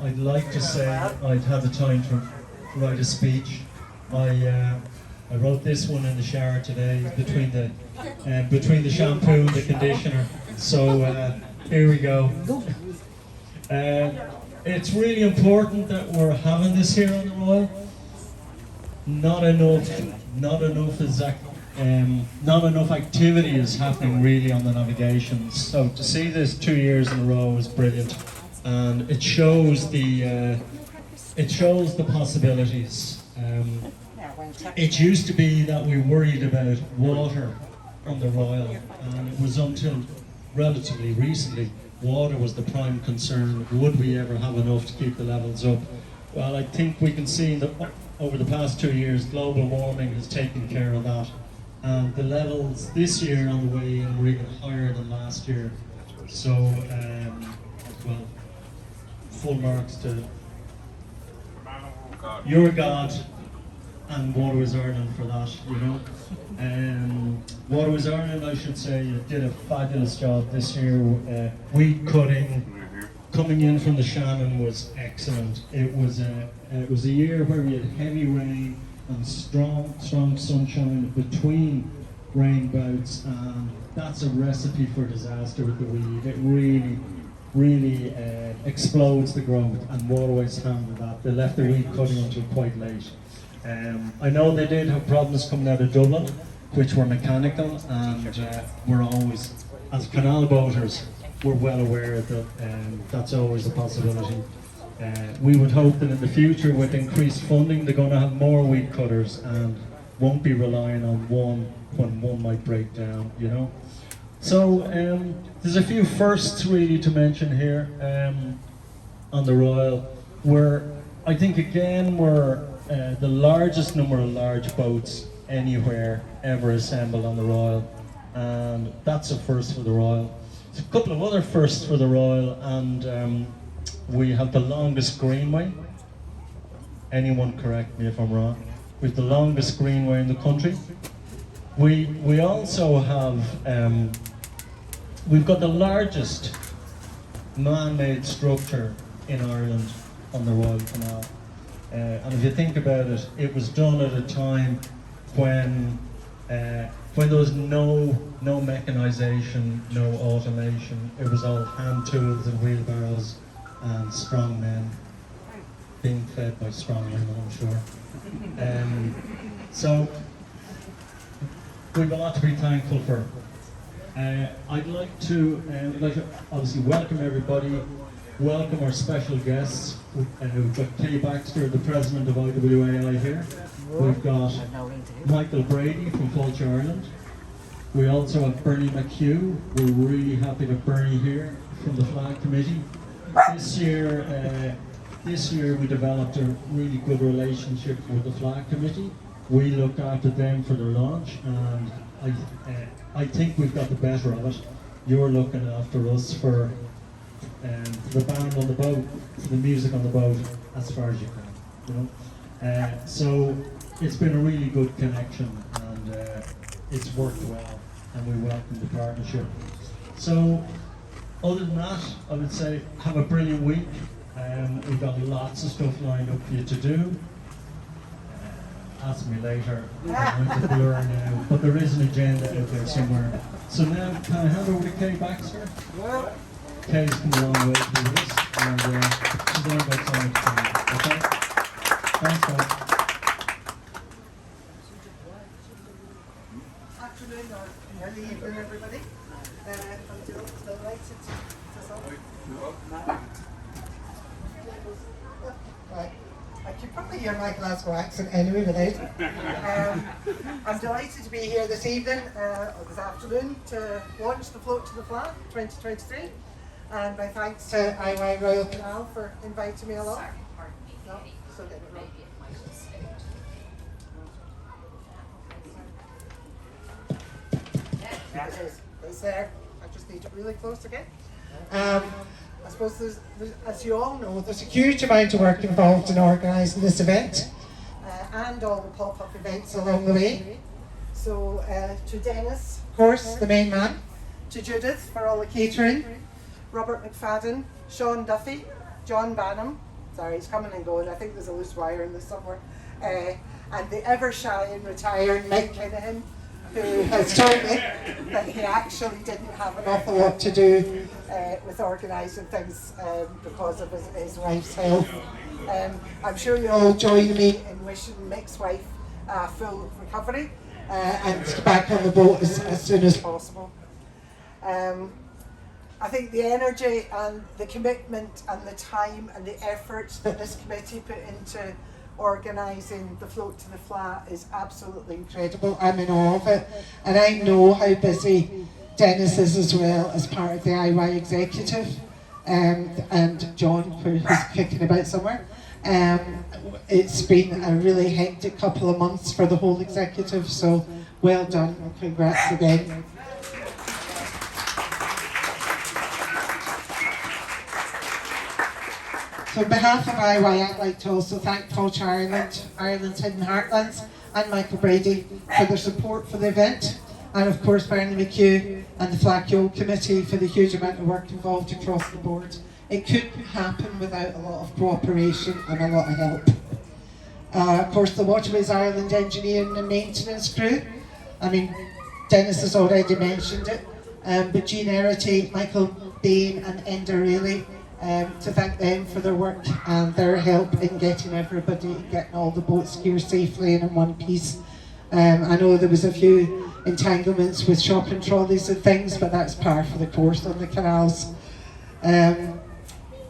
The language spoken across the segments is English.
I'd like to say I'd had the time to write a speech. I wrote this one in the shower today between the shampoo and the conditioner. So here we go. It's really important that we're having this here on the Royal. Not enough activity is happening really on the navigations. So to see this 2 years in a row is brilliant, and it shows the possibilities. It used to be that we worried about water on the Royal, and it was until relatively recently water was the prime concern. Would we ever have enough to keep the levels up? Well, I think we can see that over the past 2 years, global warming has taken care of that. And the levels this year on the way in were even higher than last year. So, well, full marks to your God and Waterways Ireland for that, you know. Waterways Ireland, I should say, did a fabulous job this year. Weed cutting coming in from the Shannon was excellent. It was a year where we had heavy rain and strong sunshine between rain bouts, and that's a recipe for disaster with the weed. It really explodes the growth, and Waterways handled that. They left the weed cutting until quite late. I know they did have problems coming out of Dublin, which were mechanical, and we're always, as canal boaters, we're well aware that that's always a possibility. We would hope that in the future, with increased funding, they're going to have more weed cutters and won't be relying on one when one might break down, you know. So there's a few firsts really to mention here on the Royal. I think again we're the largest number of large boats anywhere ever assembled on the Royal, and that's a first for the Royal. There's a couple of other firsts for the Royal, and we have the longest greenway. Anyone correct me if I'm wrong. We have the longest greenway in the country. We also have we've got the largest man-made structure in Ireland on the Royal Canal. And if you think about it, it was done at a time when there was no mechanisation, no automation. It was all hand tools and wheelbarrows and strong men being fed by strong women, I'm sure. So we've a lot to be thankful for. I'd like to obviously welcome everybody. Welcome our special guests. We've got Kay Baxter, the president of IWAI here. We've got Michael Brady from Culture Ireland. We also have Bernie McHugh. We're really happy to have Bernie here from the Fleadh Committee. This year we developed a really good relationship with the Fleadh Committee. We looked after them for their launch, and I think we've got the better of it. You're looking after us for the band on the boat, for the music on the boat, as far as you can, you know. So it's been a really good connection, and it's worked well, and we welcome the partnership. So other than that, I would say have a brilliant week. We've got lots of stuff lined up for you to do. Ask me later. I'm going to blur now, but there is an agenda out there somewhere. So now, can I hand over to Kay Baxter? Kay's come a long way through this, and she's only got so much time. Okay? Thanks, guys. Afternoon or early evening, everybody. I'm delighted to solve. Right. I could probably hear my Glasgow accent anyway without. I'm delighted to be here this evening, this afternoon, to launch the Float to the Fleadh 2023. And my thanks to IY Royal Canal for inviting me along. No, so get it wrong. It's there. I just need it really close again. I suppose there's, as you all know, there's a huge amount of work involved in organising this event and all the pop-up events along the way. So to Dennis, of course, the main man, to Judith for all the catering, Robert McFadden, Sean Duffy, John Banham, Sorry, he's coming and going. I think there's a loose wire in this somewhere. And the ever shy and retired Mike Kinahan, who has told me that he actually didn't have an awful lot to do with organising things because of his wife's health. I'm sure you'll all join me in wishing Mick's wife full recovery and back on the boat as soon as possible. I think the energy and the commitment and the time and the effort that this committee put into organising the float to the Fleadh is absolutely incredible. I'm in awe of it, and I know how busy Dennis is as well as part of the IY executive, and John, who's kicking about somewhere. It's been a really hectic couple of months for the whole executive, so well done and congrats again. So on behalf of IY, I'd like to also thank Fleadh Ireland, Ireland's Hidden Heartlands, and Michael Brady for their support for the event, and of course Bernie McHugh and the Cheoil committee for the huge amount of work involved across the board. It couldn't happen without a lot of cooperation and a lot of help. Of course, the Waterways Ireland engineering and maintenance crew. I mean, Dennis has already mentioned it, but Jean Erity, Michael Bain and Enda Rayleigh, to thank them for their work and their help in getting everybody, getting all the boats here safely and in one piece. I know there was a few entanglements with shopping trolleys and things, but that's par for the course on the canals.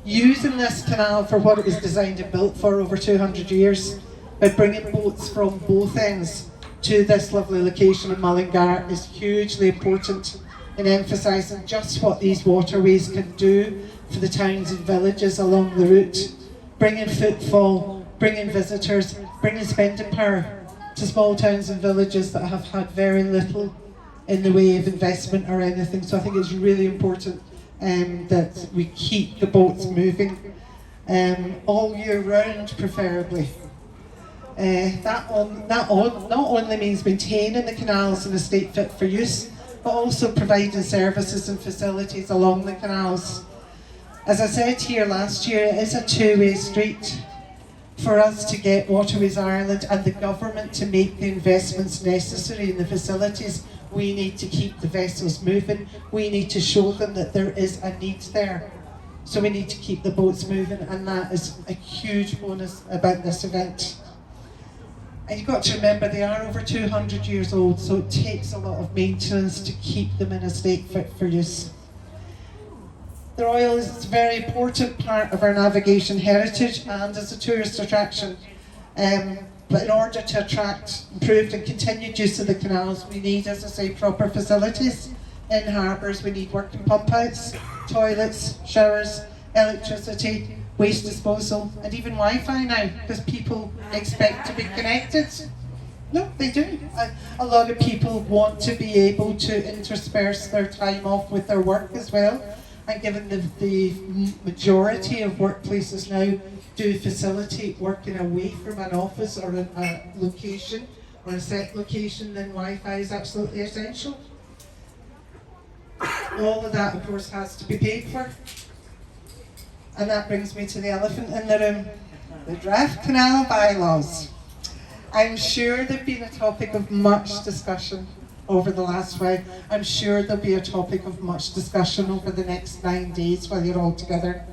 Using this canal for what it was designed and built for over 200 years, by bringing boats from both ends to this lovely location in Mullingar is hugely important in emphasising just what these waterways can do for the towns and villages along the route, bringing footfall, bringing visitors, bringing spending power to small towns and villages that have had very little in the way of investment or anything. So I think it's really important that we keep the boats moving all year round, preferably. That not only means maintaining the canals in a state fit for use, but also providing services and facilities along the canals. As I said here last year, it is a two-way street. For us to get Waterways Ireland and the government to make the investments necessary in the facilities, we need to keep the vessels moving. We need to show them that there is a need there. So we need to keep the boats moving, and that is a huge bonus about this event. And you've got to remember they are over 200 years old, so it takes a lot of maintenance to keep them in a state fit for use. The Royal is a very important part of our navigation heritage and as a tourist attraction. But in order to attract improved and continued use of the canals, we need, as I say, proper facilities. In harbours, we need working pump outs, toilets, showers, electricity, waste disposal, and even Wi-Fi now, because people expect to be connected. No, they do. A lot of people want to be able to intersperse their time off with their work as well. And given the majority of workplaces now do facilitate working away from an office or a location or a set location, then Wi-Fi is absolutely essential. All of that, of course, has to be paid for. And that brings me to the elephant in the room, the draft canal bylaws. I'm sure they've been a topic of much discussion over the last while. I'm sure there'll be a topic of much discussion over the next 9 days while you're all together.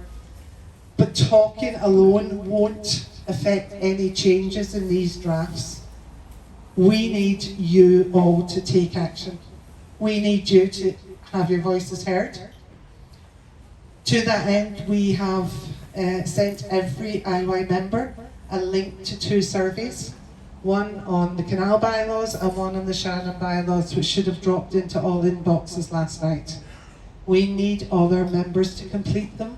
But talking alone won't affect any changes in these drafts. We need you all to take action. We need you to have your voices heard. To that end, we have sent every IY member a link to 2 surveys. One on the canal bylaws and one on the Shannon bylaws, which should have dropped into all inboxes last night. We need all our members to complete them.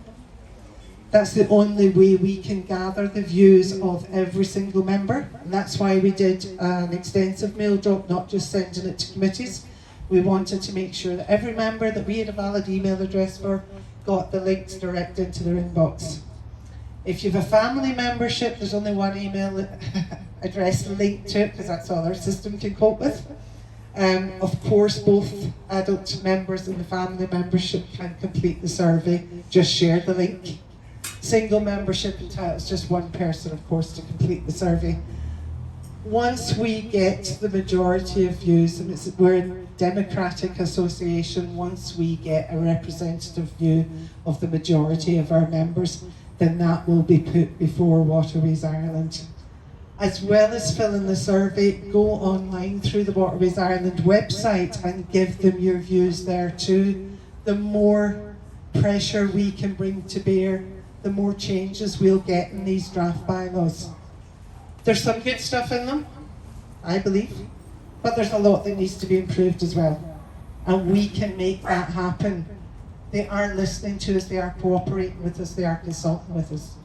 That's the only way we can gather the views of every single member, and that's why we did an extensive mail drop, not just sending it to committees. We wanted to make sure that every member that we had a valid email address for got the links direct into their inbox. If you have a family membership, there's only one email address linked to it, because that's all our system can cope with. Of course, both adult members and the family membership can complete the survey. Just share the link. single membership entitles just one person, of course, to complete the survey. Once we get the majority of views, and we're a democratic association, once we get a representative view of the majority of our members, then that will be put before Waterways Ireland. As well as filling the survey, go online through the Waterways Ireland website and give them your views there too. The more pressure we can bring to bear, the more changes we'll get in these draft bylaws. There's some good stuff in them, I believe, but there's a lot that needs to be improved as well. And we can make that happen. They are listening to us, they are cooperating with us, they are consulting with us.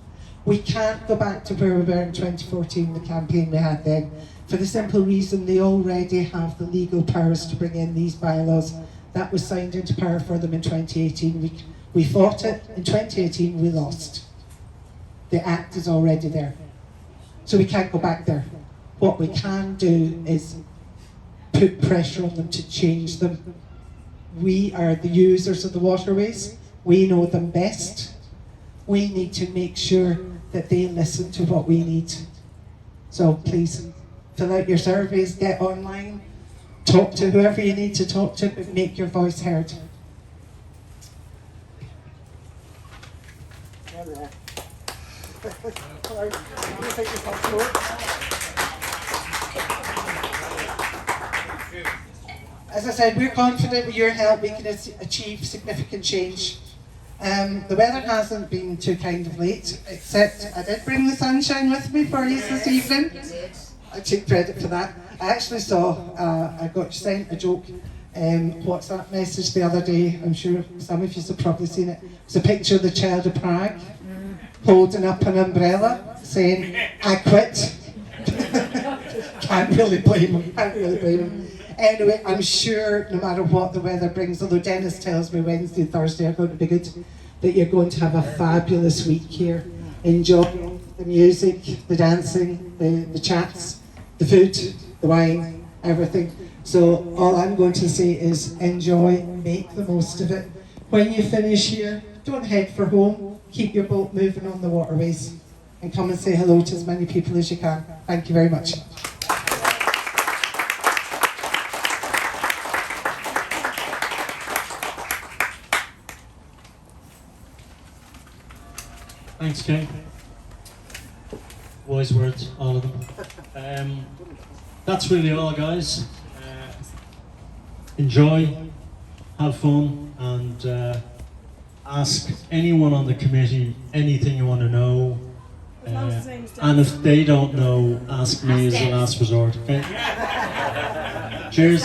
We can't go back to where we were in 2014, the campaign we had then, for the simple reason they already have the legal powers to bring in these bylaws. That was signed into power for them in 2018. We fought it, in 2018 we lost. The act is already there. So we can't go back there. What we can do is put pressure on them to change them. We are the users of the waterways. We know them best. We need to make sure that they listen to what we need. So please, fill out your surveys, get online, talk to whoever you need to talk to, but make your voice heard. As I said, we're confident with your help we can achieve significant change. The weather hasn't been too kind of late, except I did bring the sunshine with me for you this evening. I take credit for that. I actually saw, I got sent a joke WhatsApp message the other day. I'm sure some of you have probably seen it. It's a picture of the child of Prague holding up an umbrella saying, "I quit." Can't really blame him. Anyway, I'm sure no matter what the weather brings, although Dennis tells me Wednesday and Thursday are going to be good, that you're going to have a fabulous week here. Enjoy the music, the dancing, the chats, the food, the wine, everything. So all I'm going to say is enjoy, make the most of it. When you finish here, don't head for home. Keep your boat moving on the waterways and come and say hello to as many people as you can. Thank you very much. Thanks, Kate. Wise words, all of them. That's really all, guys. Enjoy, have fun, and ask anyone on the committee anything you want to know. And if they don't know, ask me as a last resort. Okay? Cheers.